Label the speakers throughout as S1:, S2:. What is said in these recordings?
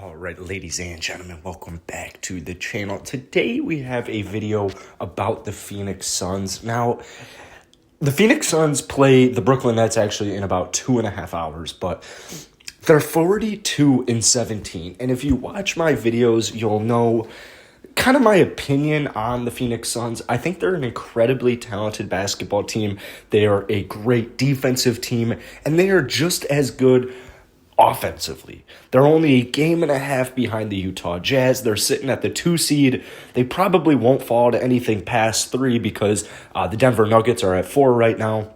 S1: All right, ladies and gentlemen, welcome back to the channel. Today we have a video about the Phoenix Suns. Now, the Phoenix Suns play the Brooklyn Nets actually in about 2.5 hours, but they're 42-17. And if you watch my videos, you'll know kind of my opinion on the Phoenix Suns. I think they're an incredibly talented basketball team. They are a great defensive team, and they are just as good offensively. They're only a game and a half behind the Utah Jazz. They're sitting at the 2 seed. They probably won't fall to anything past 3 because the Denver Nuggets are at 4 right now.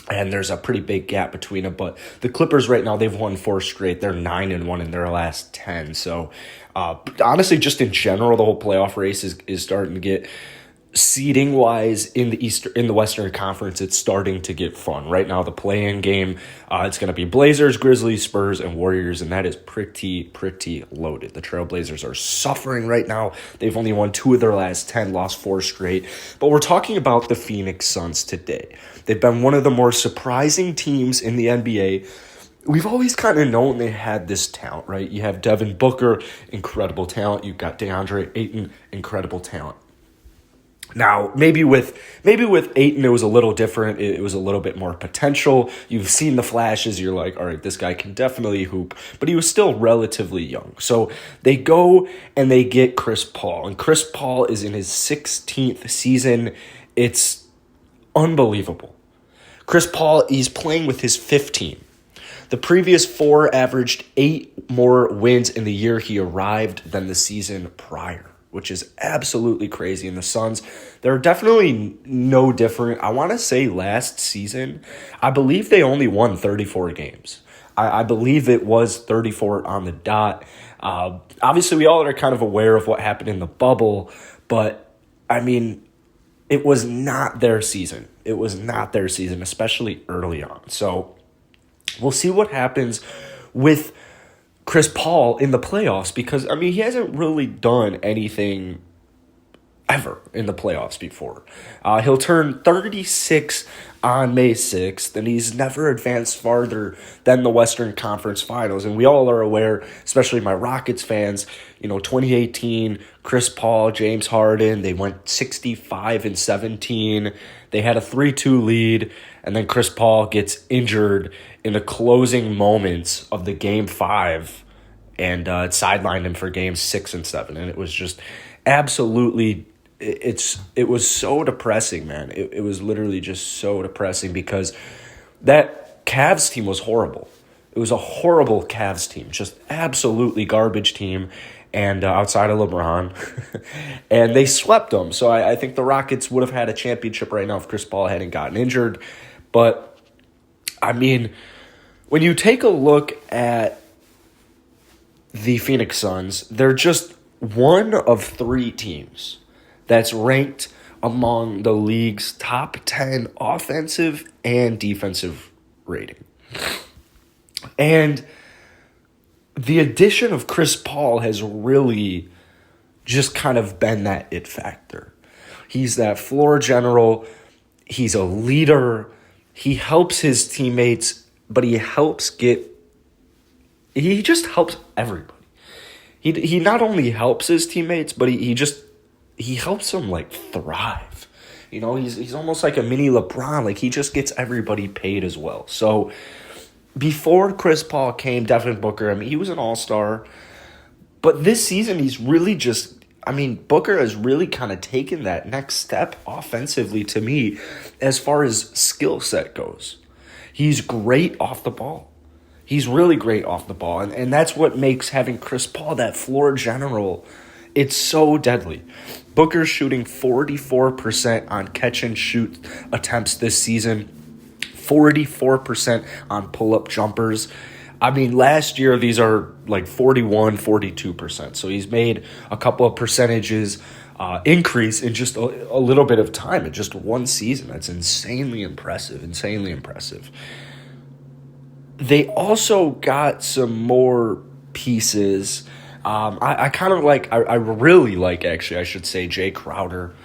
S1: And there's a pretty big gap between them. But the Clippers right now, they've won 4 straight. They're 9-1 in their last 10. So honestly, just in general, the whole playoff race is starting to get seeding wise in the Western Conference. It's starting to get fun right now. The play-in game, it's going to be Blazers, Grizzlies, Spurs, and Warriors, and that is pretty loaded. The Trailblazers are suffering right now. They've only won 2 of their last 10, lost 4 straight. But we're talking about the Phoenix Suns today. They've been one of the more surprising teams in the NBA. We've always kind of known they had this talent, right? You have Devin Booker, incredible talent. You've got DeAndre Ayton, incredible talent. Now, maybe with Ayton, it was a little different. It was a little bit more potential. You've seen the flashes. You're like, all right, this guy can definitely hoop. But he was still relatively young. So they go and they get Chris Paul. And Chris Paul is in his 16th season. It's unbelievable. Chris Paul, he's playing with his 15. The previous 4 averaged 8 more wins in the year he arrived than the season prior, which is absolutely crazy. And the Suns, they're definitely no different. I want to say last season, I believe they only won 34 games. I believe it was 34 on the dot. Obviously, we all are kind of aware of what happened in the bubble, but, I mean, it was not their season. It was not their season, especially early on. So we'll see what happens with Chris Paul in the playoffs because, I mean, he hasn't really done anything ever in the playoffs before. He'll turn 36 on May 6th, and he's never advanced farther than the Western Conference Finals. And we all are aware, especially my Rockets fans, 2018, Chris Paul, James Harden, they went 65-17. They had a 3-2 lead, and then Chris Paul gets injured in the closing moments of the Game 5, and it sidelined him for Games 6 and 7. And it was just absolutely, it was so depressing, man. It was literally just so depressing because that Cavs team was horrible. It was a horrible Cavs team, just absolutely garbage team, and outside of LeBron, and they swept them. So I think the Rockets would have had a championship right now if Chris Paul hadn't gotten injured. But, I mean, when you take a look at the Phoenix Suns, they're just one of 3 teams that's ranked among the league's top 10 offensive and defensive rating. And the addition of Chris Paul has really just kind of been that it factor. He's that floor general. He's a leader. He helps his teammates, but he just helps everybody. He not only helps his teammates, but he helps them like thrive. He's almost like a mini LeBron. Like he just gets everybody paid as well. So before Chris Paul came, Devin Booker, I mean, he was an all-star. But this season, he's really Booker has really kind of taken that next step offensively to me as far as skill set goes. He's great off the ball. He's really great off the ball. And that's what makes having Chris Paul, that floor general, it's so deadly. Booker's shooting 44% on catch-and-shoot attempts this season, 44% on pull-up jumpers. I mean, last year, these are like 41, 42%. So he's made a couple of percentages increase in just a little bit of time, in just one season. That's insanely impressive. They also got some more pieces. I really like, actually, I should say, Jay Crowder.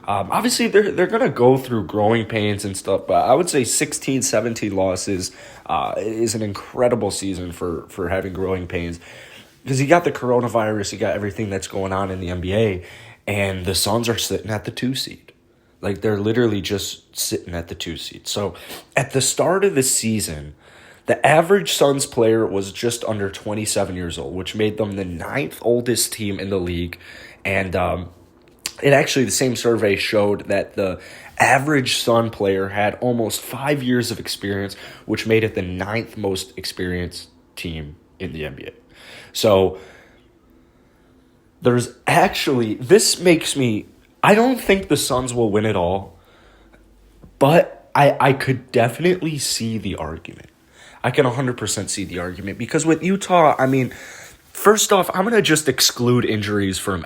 S1: Obviously, they're going to go through growing pains and stuff, but I would say 16, 17 losses is an incredible season for having growing pains. because you got the coronavirus, you got everything that's going on in the NBA, and the Suns are sitting at the 2 seed. Like, they're literally just sitting at the 2 seed. So, at the start of the season, the average Suns player was just under 27 years old, which made them the 9th oldest team in the league. And it actually, the same survey showed that the average Sun player had almost 5 years of experience, which made it the 9th most experienced team in the NBA. So there's actually, this makes me, I don't think the Suns will win it all, but I could definitely see the argument. I can 100% see the argument, because with Utah, I mean, first off, I'm going to just exclude injuries from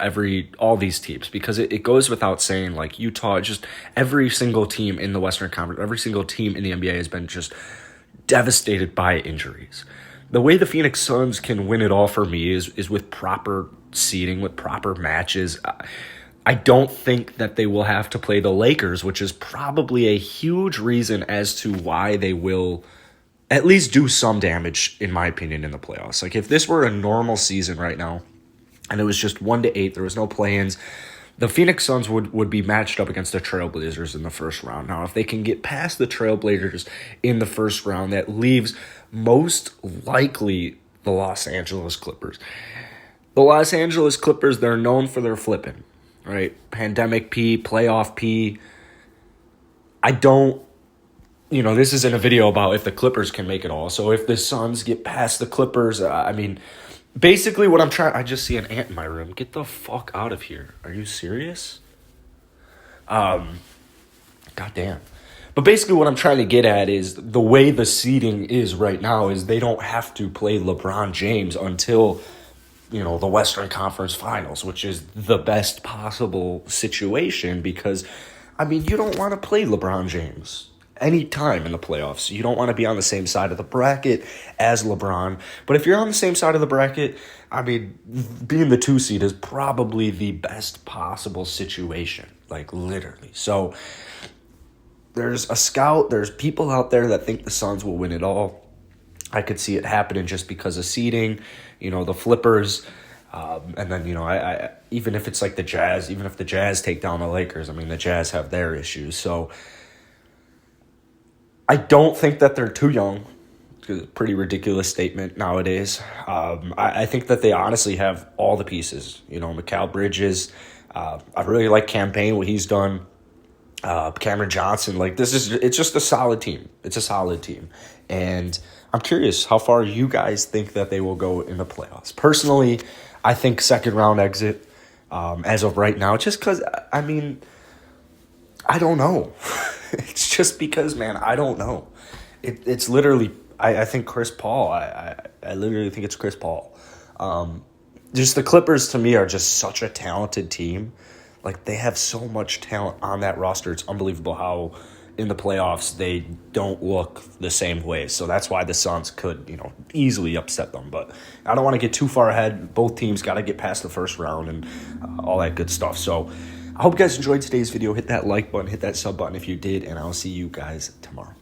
S1: all these teams, because it goes without saying, like, Utah, just every single team in the Western Conference, every single team in the NBA has been just devastated by injuries. The way the Phoenix Suns can win it all for me is with proper seeding, with proper matches. I don't think that they will have to play the Lakers, which is probably a huge reason as to why they will at least do some damage, in my opinion, in the playoffs. Like, if this were a normal season right now, and it was just 1-8, there was no play-ins, the Phoenix Suns would be matched up against the Trailblazers in the first round. Now, if they can get past the Trailblazers in the first round, that leaves most likely the Los Angeles Clippers. The Los Angeles Clippers, they're known for their flipping, right? Pandemic P, playoff P. This isn't a video about if the Clippers can make it all. So if the Suns get past the Clippers, basically what I'm trying... I just see an ant in my room. Get the fuck out of here. Are you serious? Goddamn. But basically what I'm trying to get at is the way the seeding is right now is they don't have to play LeBron James until, the Western Conference Finals, which is the best possible situation, because, you don't want to play LeBron James any time in the playoffs. You don't want to be on the same side of the bracket as LeBron. But if you're on the same side of the bracket, being the 2 seed is probably the best possible situation, like, literally. So there's people out there that think the Suns will win it all. I could see it happening just because of seeding, the flippers. And then, I even if it's like the Jazz, even if the Jazz take down the Lakers, the Jazz have their issues. So I don't think that they're too young. It's a pretty ridiculous statement nowadays. I think that they honestly have all the pieces. Mikal Bridges. I really like Campaign, what he's done. Cameron Johnson. It's just a solid team. It's a solid team. And I'm curious how far you guys think that they will go in the playoffs. Personally, I think second round exit as of right now, just because, I don't know. It's just because, man, I don't know. It's literally, I think Chris Paul. I literally think it's Chris Paul. Just the Clippers, to me, are just such a talented team. Like, they have so much talent on that roster. It's unbelievable how in the playoffs they don't look the same way. So that's why the Suns could, easily upset them. But I don't want to get too far ahead. Both teams got to get past the first round and all that good stuff. So I hope you guys enjoyed today's video. Hit that like button, hit that sub button if you did, and I'll see you guys tomorrow.